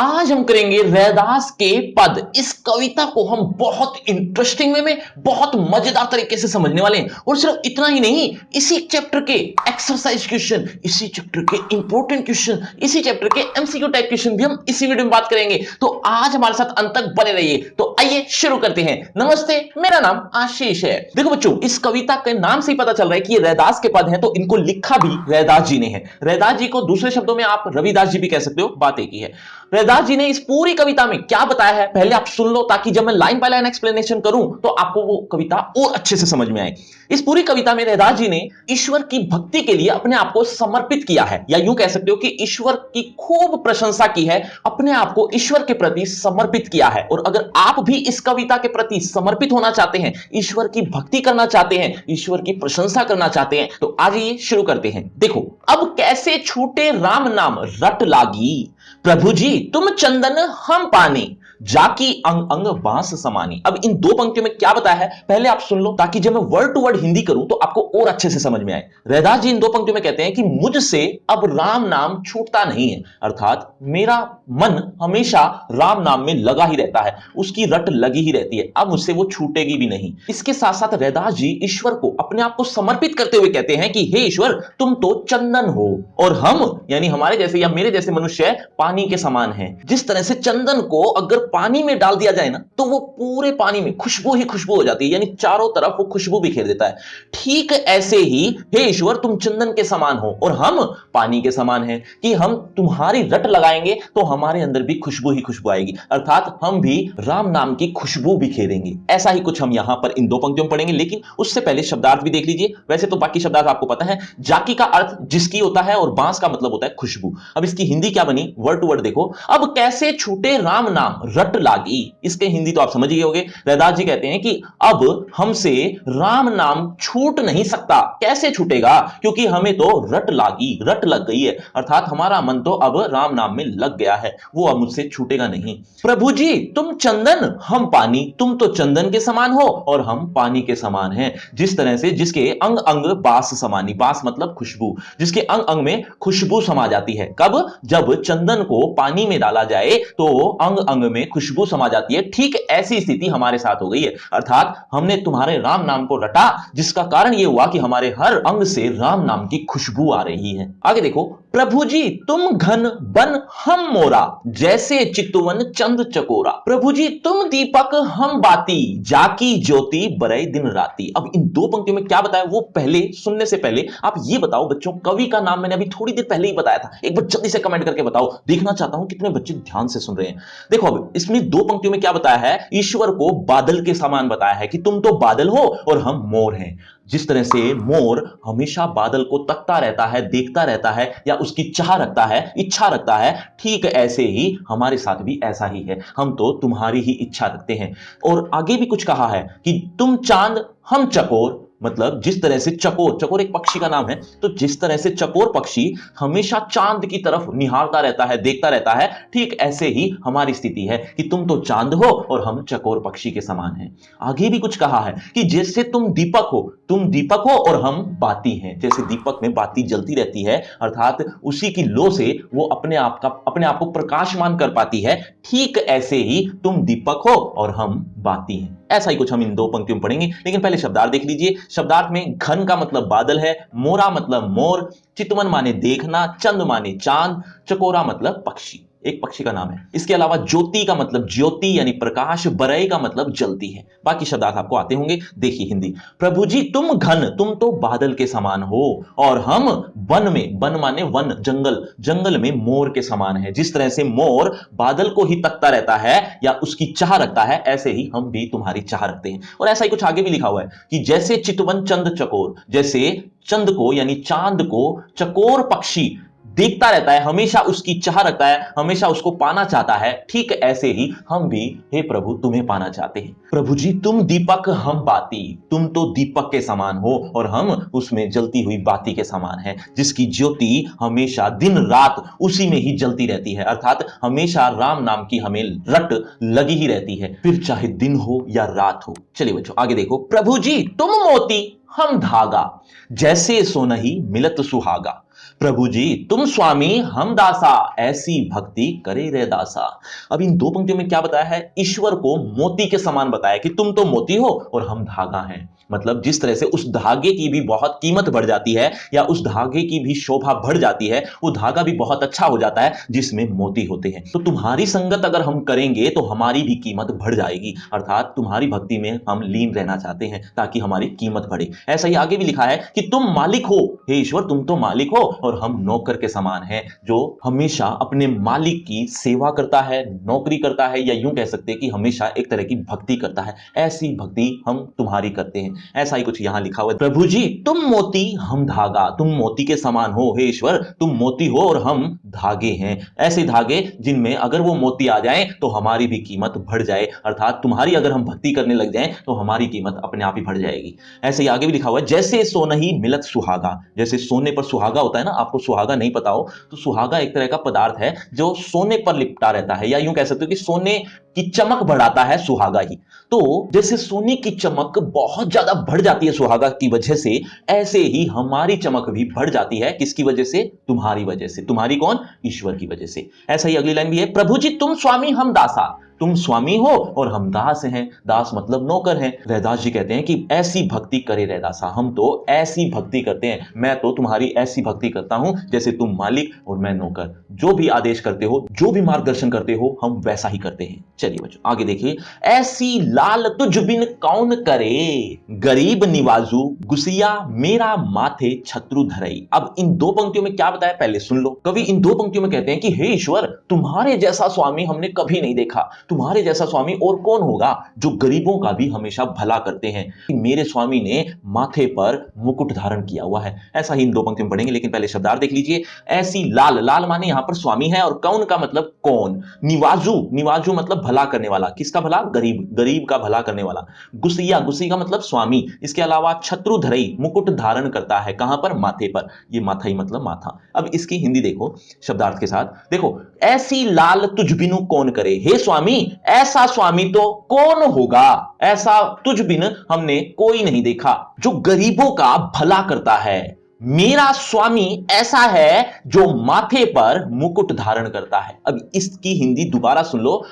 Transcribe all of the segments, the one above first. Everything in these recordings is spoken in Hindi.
आज हम करेंगे रैदास के पद। इस कविता को हम बहुत इंटरेस्टिंग वे में बहुत मजेदार तरीके से समझने वाले हैं। और सिर्फ इतना ही नहीं, इसी चैप्टर के एक्सरसाइज क्वेश्चन, इसी चैप्टर के इंपॉर्टेंट क्वेश्चन, इसी चैप्टर के एमसीक्यू टाइप क्वेश्चन भी हम इसी वीडियो में बात करेंगे। तो आज हमारे साथ अंत तक बने रहिए। तो आइए शुरू करते हैं। नमस्ते, मेरा नाम आशीष है। देखो बच्चों, इस कविता के नाम से ही पता चल रहा है कि ये रैदास के पद हैं, तो इनको लिखा भी रैदास जी ने है। रैदास जी को दूसरे शब्दों में आप रविदास जी भी कह सकते हो, बात एक ही है। रैदास जी ने इस पूरी कविता में क्या बताया है पहले आप सुन लो, ताकि जब मैं लाइन बाय लाइन एक्सप्लेनेशन करूं तो आपको वो कविता और अच्छे से समझ में आए। इस पूरी कविता में रैदास जी ने ईश्वर की भक्ति के लिए अपने आप को समर्पित किया है, या यूं कह सकते हो कि ईश्वर की खूब प्रशंसा की है, अपने आप को ईश्वर के प्रति समर्पित किया है। और अगर आप भी इस कविता के प्रति समर्पित होना चाहते हैं, ईश्वर की भक्ति करना चाहते हैं, ईश्वर की प्रशंसा करना चाहते हैं, तो आज ये शुरू करते हैं। देखो, अब कैसे छूटे राम नाम रट लागी, प्रभु जी तुम चंदन हम पानी, जाकी अंग अंग बांस समानी। अब इन दो पंक्तियों में क्या बताया है पहले आप सुन लो, ताकि जब मैं वर्ड टू वर्ड हिंदी करूं तो आपको और अच्छे से समझ में आए। रैदास जी इन दो पंक्तियों में कहते हैं कि मुझसे अब राम नाम छूटता नहीं है, अर्थात मेरा मन हमेशा राम नाम में लगा ही रहता है, उसकी रट लगी ही रहती है, अब मुझसे वो छूटेगी भी नहीं। इसके साथ साथ रैदास जी ईश्वर को अपने आप को समर्पित करते हुए कहते हैं कि हे ईश्वर, तुम तो चंदन हो और हम यानी हमारे जैसे या मेरे जैसे मनुष्य पानी के समान है। जिस तरह से चंदन को अगर पानी में डाल दिया जाए ना, तो वो पूरे पानी में खुशबू ही खुशबू हो जाती है, यानी चारों तरफ वो खुशबू बिखेर देता है। ठीक ऐसे ही हे ईश्वर, तुम चंदन के समान हो और हम पानी के समान हैं, कि हम तुम्हारी रट लगाएंगे तो हमारे अंदर भी खुशबू ही खुशबू आएगी, अर्थात हम भी राम नाम की खुशबू बिखेरेंगे। ऐसा ही कुछ हम यहां पर इन दो पंक्तियों में पढ़ेंगे, लेकिन उससे पहले शब्दार्थ भी देख लीजिए। वैसे तो बाकी शब्दार्थ आपको पता है, जाकी का अर्थ जिसकी होता है और बांस का मतलब होता है खुशबू। अब इसकी हिंदी क्या बनी, वर्ड टू वर्ड देखो। अब कैसे छूटे राम नाम रट लागी, इसके हिंदी तो आप समझ ही होंगे। रैदास जी कहते हैं कि अब हमसे राम नाम छूट नहीं सकता। कैसे छूटेगा, क्योंकि हमें तो रट लागी, रट लग गई है, अर्थात हमारा मन तो अब राम नाम में लग गया है, वो अब मुझसे छूटेगा नहीं। प्रभु जी तुम चंदन हम पानी, तुम तो चंदन के समान हो और हम पानी के समान हैं। जिस तरह से जिसके अंग अंग बास समानी, बास मतलब खुशबू, जिसके अंग अंग में खुशबू समा जाती है। कब, जब चंदन को पानी में डाला जाए तो अंग अंग में खुशबू समा जाती है। ठीक ऐसी स्थिति हमारे साथ हो गई है, अर्थात हमने तुम्हारे राम नाम को रटा, जिसका कारण यह हुआ कि हमारे हर अंग से राम नाम की खुशबू आ रही है। आगे देखो, प्रभु जी तुम घन बन हम मोरा, जैसे चितवन चंद चकोरा। प्रभु जी तुम दीपक हम बाती, जाकी ज्योति बरई दिन राती। अब इन दो पंक्तियों में क्या बताया वो पहले सुनने से पहले आप ये बताओ बच्चों, कवि का नाम मैंने अभी थोड़ी देर पहले ही बताया था, एक बार जल्दी से कमेंट करके बताओ, देखना चाहता हूं कितने बच्चे ध्यान से सुन रहे हैं। देखो, अब इसमें दो पंक्तियों में क्या बताया है, ईश्वर को बादल के समान बताया है कि तुम तो बादल हो और हम मोर हैं। जिस तरह से मोर हमेशा बादल को तकता रहता है, देखता रहता है, या उसकी चाह रखता है, इच्छा रखता है, ठीक ऐसे ही हमारे साथ भी ऐसा ही है, हम तो तुम्हारी ही इच्छा रखते हैं। और आगे भी कुछ कहा है कि तुम चांद हम चकोर, मतलब जिस तरह से चकोर, चकोर एक पक्षी का नाम है, तो जिस तरह से चकोर पक्षी हमेशा चांद की तरफ निहारता रहता है, देखता रहता है, ठीक ऐसे ही हमारी स्थिति है कि तुम तो चांद हो और हम चकोर पक्षी के समान हैं। आगे भी कुछ कहा है कि जैसे तुम दीपक हो, तुम दीपक हो और हम बाती हैं। जैसे दीपक में बाती जलती रहती है, अर्थात उसी की लो से वो अपने आप को प्रकाशमान कर पाती है, ठीक ऐसे ही तुम दीपक हो और हम बाती हैं। ऐसा ही कुछ हम इन दो पंक्तियों में पढ़ेंगे, लेकिन पहले शब्दार्थ देख लीजिए। शब्दार्थ में घन का मतलब बादल है, मोरा मतलब मोर, चितवन माने देखना, चंद माने चांद, चकोरा मतलब पक्षी, एक पक्षी का नाम है। इसके अलावा ज्योति का मतलब ज्योति यानी प्रकाश, बरई का मतलब जलती है। बाकी शब्दार्थ आपको आते होंगे, देखिए हिंदी। प्रभु जी तुम घन, तुम तो बादल के समान हो और हम वन में, वन माने वन, जंगल, जंगल में मोर के समान है। जिस तरह से मोर बादल को ही तकता रहता है या उसकी चाह रखता है, ऐसे ही हम भी तुम्हारी चाह रखते हैं। और ऐसा ही कुछ आगे भी लिखा हुआ है कि जैसे चितवन चंद चकोर, जैसे चंद को यानी चांद को चकोर पक्षी देखता रहता है, हमेशा उसकी चाह रखता है, हमेशा उसको पाना चाहता है, ठीक ऐसे ही हम भी हे प्रभु तुम्हें पाना चाहते हैं। प्रभु जी तुम दीपक हम बाती, तुम तो दीपक के समान हो और हम उसमें जलती हुई बाती के समान हैं, जिसकी ज्योति हमेशा दिन रात उसी में ही जलती रहती है, अर्थात हमेशा राम नाम की हमें रट लगी ही रहती है, फिर चाहे दिन हो या रात हो। चलिए बच्चों आगे देखो, प्रभु जी तुम मोती हम धागा, जैसे सोनही मिलत सुहागा। प्रभु जी तुम स्वामी हम दासा, ऐसी भक्ति करे रे दासा। अब इन दो पंक्तियों में क्या बताया है? ईश्वर को मोती के समान बताया कि तुम तो मोती हो और हम धागा हैं। मतलब जिस तरह से उस धागे की भी बहुत कीमत बढ़ जाती है या उस धागे की भी शोभा बढ़ जाती है, वो धागा भी बहुत अच्छा हो जाता है जिसमें मोती होते हैं। तो तुम्हारी संगत अगर हम करेंगे तो हमारी भी कीमत बढ़ जाएगी, अर्थात तुम्हारी भक्ति में हम लीन रहना चाहते हैं ताकि हमारी कीमत बढ़े। ऐसा ही आगे भी लिखा है कि तुम मालिक हो, हे ईश्वर तुम तो मालिक हो और हम नौकर के समान हैं, जो हमेशा अपने मालिक की सेवा करता है, नौकरी करता है, या यूं कह सकते हैं कि हमेशा एक तरह की भक्ति करता है। ऐसी भक्ति हम तुम्हारी करते हैं। ऐसा ही कुछ यहां लिखा हुआ है। प्रभु जी तुम मोती हम धागा, तुम मोती के समान हो हे ईश्वर, तुम मोती हो और हम धागे हैं। ऐसे धागे जिनमें अगर वो मोती आ जाएं तो हमारी भी कीमत बढ़ जाए, अर्थात तुम्हारी अगर हम भक्ति करने लग जाएं तो हमारी कीमत अपने आप ही बढ़ जाएगी। ऐसे ही आगे भी लिखा हुआ है, जैसे सोनही मिलत सुहागा। जैसे सोने पर सुहागा होता है ना, आपको सुहागा नहीं पता हो तो सुहागा एक तरह का पदार्थ है जो सोने पर लिपटा रहता है, या यूं कह सकते हो कि सोने की चमक बढ़ाता है सुहागा ही। तो जैसे सोने की चमक बहुत ज्यादा बढ़ जाती है सुहागा की वजह से, ऐसे ही हमारी चमक भी बढ़ जाती है। किसकी वजह से? तुम्हारी वजह से। तुम्हारी कौन? ईश्वर की वजह से। ऐसा ही अगली लाइन भी है, प्रभु जी तुम स्वामी हम दासा, तुम स्वामी हो और हम दास हैं। दास मतलब नौकर हैं। रैदास जी कहते हैं कि ऐसी भक्ति करे रैदासा, हम तो ऐसी भक्ति करते हैं, मैं तो तुम्हारी ऐसी भक्ति करता हूं जैसे तुम मालिक और मैं नौकर। जो भी आदेश करते हो, जो भी मार्गदर्शन करते हो, हम वैसा ही करते हैं। चलिए बच्चों आगे देखिए, ऐसी लाल तुझ बिन कौन करे, गरीब निवाजू गुसिया मेरा माथे छत्रु धरई। अब इन दो पंक्तियों में क्या बताया पहले सुन लो। कवि इन दो पंक्तियों में कहते हैं कि हे ईश्वर तुम्हारे जैसा स्वामी हमने कभी नहीं देखा, तुम्हारे जैसा स्वामी और कौन होगा जो गरीबों का भी हमेशा भला करते हैं। मेरे स्वामी ने माथे पर मुकुट धारण किया हुआ है। ऐसा ही इन दो पंक्तियों में पढ़ेंगे, लेकिन पहले शब्दार्थ देख लीजिए। ऐसी लाल, लाल माने यहां पर स्वामी है, और कौन का मतलब कौन। निवाजू, निवाजू मतलब भला करने वाला। किसका भला? गरीब, गरीब का भला करने वाला। गुसिया, गुसी का मतलब स्वामी। इसके अलावा छत्रुधरई, मुकुट धारण करता है। कहां पर? माथे पर। ये माथा ही मतलब माथा। अब इसकी हिंदी देखो शब्दार्थ के साथ। देखो, ऐसी लाल तुझ बिनु कौन करे, हे स्वामी ऐसा स्वामी तो कौन होगा, ऐसा तुझ बिन हमने कोई नहीं देखा जो गरीबों का भला करता है। मेरा स्वामी ऐसा है जो माथे पर मुकुट धारण करता है। अब इसकी हिंदी दोबारा सुन लो।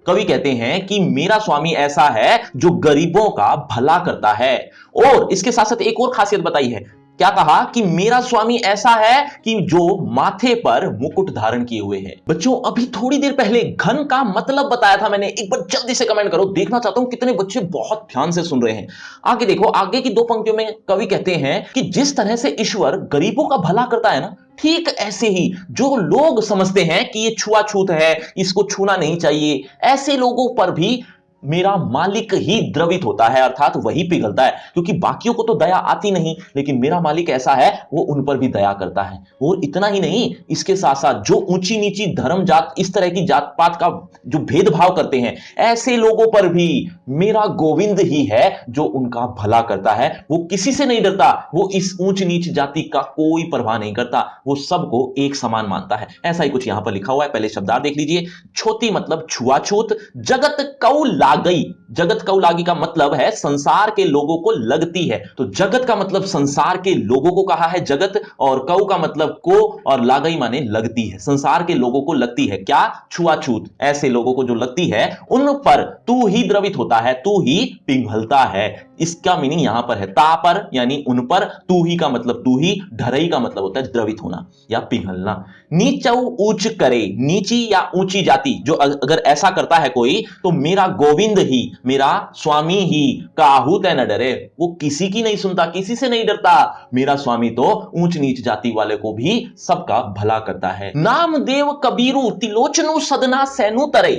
कवि कहते हैं कि मेरा स्वामी ऐसा है जो गरीबों का भला करता है, और इसके साथ साथ एक और खासियत बताई है। क्या कहा? कि मेरा स्वामी ऐसा है कि जो माथे पर मुकुट धारण किए हुए है। बच्चों अभी थोड़ी देर पहले घन का मतलब बताया था मैंने, एक बार जल्दी से कमेंट करो, देखना चाहता हूं कितने बच्चे बहुत ध्यान से सुन रहे हैं। आगे देखो, आगे की दो पंक्तियों में कवि कहते हैं कि जिस तरह से ईश्वर गरीबों का भला करता है ना, ठीक ऐसे ही जो लोग समझते हैं कि ये छुआछूत है, इसको छूना नहीं चाहिए, ऐसे लोगों पर भी मेरा मालिक ही द्रवित होता है, अर्थात वही पिघलता है। क्योंकि बाकियों को तो दया आती नहीं, लेकिन मेरा मालिक ऐसा है वो उन पर भी दया करता है। और इतना ही नहीं, इसके साथ साथ जो ऊंची नीची धर्म जात, इस तरह की जात पात का जो भेदभाव करते हैं, ऐसे लोगों पर भी मेरा गोविंद ही है जो उनका भला करता है। वो किसी से नहीं डरता, वो इस ऊंच नीच जाति का कोई परवाह नहीं करता, वो सबको एक समान मानता है। ऐसा ही कुछ यहां पर लिखा हुआ है। पहले शब्दार्थ देख लीजिए। छोटी मतलब छुआछूत। जगत कौ लागई, जगत कौ लागी का मतलब है संसार के लोगों को लगती है। तो जगत का मतलब संसार के लोगों को कहा है जगत, और कौ का मतलब को, और लागई माने लगती है। संसार के लोगों को लगती है क्या? छुआछूत। ऐसे लोगों को जो लगती है उन पर तू ही द्रवित होता है, तू ही पिघलता है। इसका मीनिंग यहां पर है ता पर, यानी उन पर। तू ही का मतलब तू ही, ढरई का मतलब होता है द्रवित होना या पिघलना। नीचौ ऊंच करे, नीची या ऊंची जाति जो अगर ऐसा करता है कोई, तो मेरा गोविंद ही, मेरा स्वामी ही काहू तय न डरे, वो किसी की नहीं सुनता, किसी से नहीं डरता। मेरा स्वामी तो ऊंच नीच जाति वाले को भी सबका भला करता है। नामदेव कबीरू तिलोचनु सदना सैनु तरे,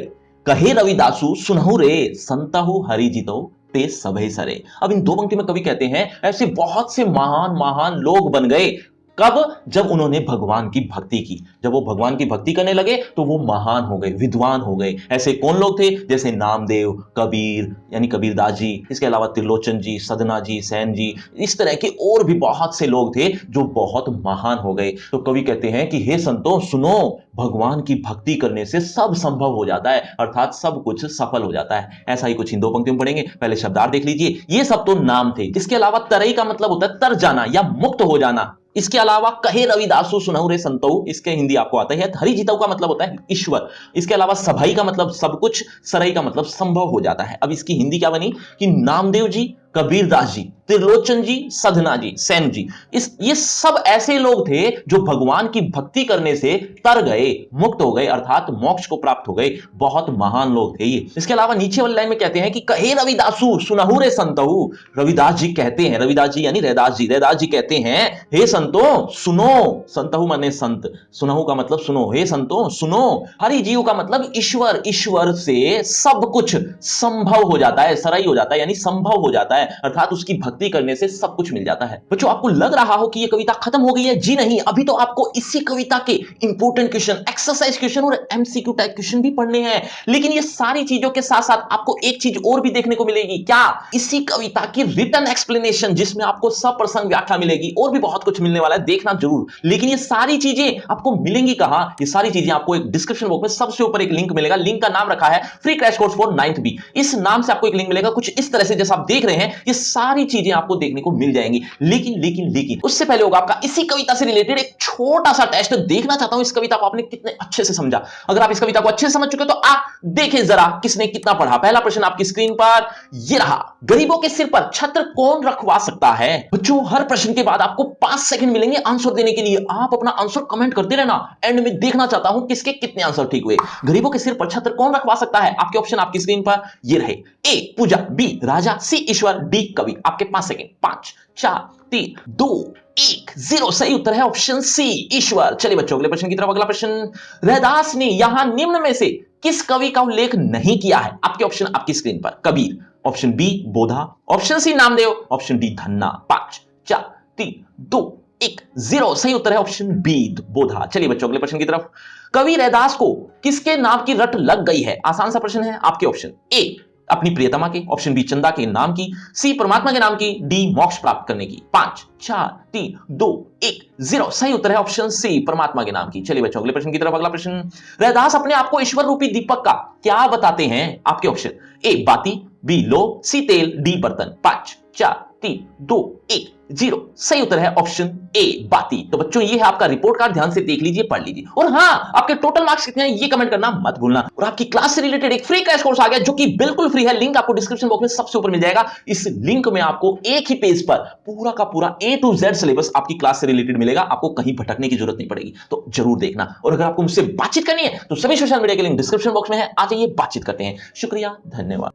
कहे रविदासु सुनहु रे, संतहु हरिजितो ते सभे सरे। अब इन दो पंक्ति में कवि कहते हैं ऐसे बहुत से महान महान लोग बन गए। कब? जब उन्होंने भगवान की भक्ति की। जब वो भगवान की भक्ति करने लगे तो वो महान हो गए, विद्वान हो गए। ऐसे कौन लोग थे? जैसे नामदेव, कबीर यानी कबीरदास जी, इसके अलावा त्रिलोचन जी, सदना जी, सैन जी, इस तरह के और भी बहुत से लोग थे जो बहुत महान हो गए। तो कवि कहते हैं कि हे संतों सुनो, भगवान की भक्ति करने से सब संभव हो जाता है, अर्थात सब कुछ सफल हो जाता है। ऐसा ही कुछ इन दो पंक्तियों में पढ़ेंगे। पहले शब्दार्थ देख लीजिए। ये सब तो नाम थे। इसके अलावा तरई का मतलब होता है तर जाना या मुक्त हो जाना। इसके अलावा कहे रविदासु सुनहु रे संतहु, इसके हिंदी आपको आता है। हरि जितऊ का मतलब होता है ईश्वर। इसके अलावा सभाई का मतलब सब कुछ, सरई का मतलब संभव हो जाता है। अब इसकी हिंदी क्या बनी कि नामदेव जी, कबीरदास जी, त्रिलोचन जी, सधना जी, सैन जी, ये सब ऐसे लोग थे जो भगवान की भक्ति करने से तर गए, मुक्त हो गए, अर्थात मोक्ष को प्राप्त हो गए। बहुत महान लोग थे ये। इसके अलावा नीचे वाली लाइन में कहते हैं कि कहे रविदासु सुनहु रे संतहु, रविदास जी कहते हैं, रविदास जी यानी रैदास जी कहते हैं, हे संतो सुनो, संतहु माने संत, सुनहु का मतलब सुनो, हे संतो सुनो, हरि जीव का मतलब ईश्वर, ईश्वर से सब कुछ संभव हो जाता है, सरई हो जाता है, यानी संभव हो जाता है, अर्थात उसकी भक्ति करने से सब कुछ मिल जाता है। बच्चों आपको लग रहा हो कि यह कविता खत्म हो गई है? जी नहीं, अभी तो आपको इसी कविता के इंपॉर्टेंट क्वेश्चन, एक्सरसाइज क्वेश्चन और एमसीक्यू टाइप क्वेश्चन भी पढ़ने हैं। लेकिन ये सारी चीजों के साथ साथ आपको एक चीज और भी देखने को मिलेगी। क्या? इसी कविता की रिटन एक्सप्लेनेशन, जिसमें आपको सप्रसंग व्याख्या मिलेगी, और भी बहुत कुछ मिलने वाला है, देखना जरूर। लेकिन ये सारी चीजें आपको मिलेंगी कहां? ये सारी चीजें आपको एक डिस्क्रिप्शन बॉक्स में सबसे ऊपर एक लिंक मिलेगा। लिंक का नाम रखा है free crash course for 9th B. इस नाम से आपको एक लिंक मिलेगा, कुछ इस तरह से जैसा आप देख रहे हैं, ये सारी चीजें आपको देखने को मिल जाएंगी। लेकिन उससे पहले होगा आपका इसी कविता से रिलेटेड एक छोटा सा टेस्ट। देखना चाहता हूं इस कविता को आपने कितने अच्छे से समझा। अगर आप इस कविता को अच्छे से समझ चुके तो आप देखें जरा किसने कितना पढ़ा। पहला प्रश्न आपकी स्क्रीन पर ये रहा, गरीबों के सिर पर छत्र कौन रखवा सकता है? बच्चों हर प्रश्न के बाद आपको 5 सेकंड मिलेंगे आंसर देने के लिए। आप अपना आंसर कमेंट करते रहना, एंड में देखना चाहता हूं किसके कितने आंसर ठीक हुए। गरीबों के सिर पर छत्र कौन रखवा सकता है? आपके ऑप्शन आपकी स्क्रीन पर ये रहे। ए पूजा, बी राजा, सी ईश्वर, डी कवि। आपके 5 सेकंड, 5 4 3 2 1 0। सही उत्तर है ऑप्शन सी, ईश्वर। चलिए बच्चों अगले प्रश्न की तरफ। अगला प्रश्न, रैदास ने यहां निम्न में से किस कवि का उल्लेख नहीं किया है? आपके ऑप्शन आपकी स्क्रीन पर, Kabir, option B Bodha, option C Namdev, option D Dhanna. 5 4 3 2 1 0। सही उत्तर है ऑप्शन बी बोधा। चलिए बच्चों अगले प्रश्न की तरफ। कवि रैदास को किसके नाम की रट लग गई है? आसान सा प्रश्न है। आपके ऑप्शन, ए अपनी प्रियतमा के, ऑप्शन बी चंदा के नाम की, सी परमात्मा के नाम की, डी मोक्ष प्राप्त करने की। 5 4 3 2 1 0। सही उत्तर है ऑप्शन सी परमात्मा के नाम की। चलिए बच्चों अगले प्रश्न की तरफ। अगला प्रश्न, रैदास अपने आप को ईश्वर रूपी दीपक का क्या बताते हैं? आपके ऑप्शन, ए बाती, बी लो, सी तेल, डी बर्तन। 5 4 3 2 1 0। सही उत्तर है ऑप्शन ए बाती। तो बच्चों ये है आपका रिपोर्ट कार्ड, ध्यान से देख लीजिए, पढ़ लीजिए। और हां आपके टोटल मार्क्स कितने हैं ये कमेंट करना मत भूलना। और आपकी क्लास से रिलेटेड एक फ्री क्रैश कोर्स आ गया जो कि बिल्कुल फ्री है। लिंक आपको डिस्क्रिप्शन बॉक्स में सबसे ऊपर मिल जाएगा। इस लिंक में आपको एक ही पेज पर पूरा का पूरा A to Z सिलेबस आपकी क्लास से रिलेटेड मिलेगा। आपको कहीं भटकने की जरूरत नहीं पड़ेगी, तो जरूर देखना। और अगर आपको मुझसे बातचीत करनी है तो सभी सोशल मीडिया के लिंक डिस्क्रिप्शन बॉक्स में है, आ जाइए बातचीत करते हैं। शुक्रिया, धन्यवाद।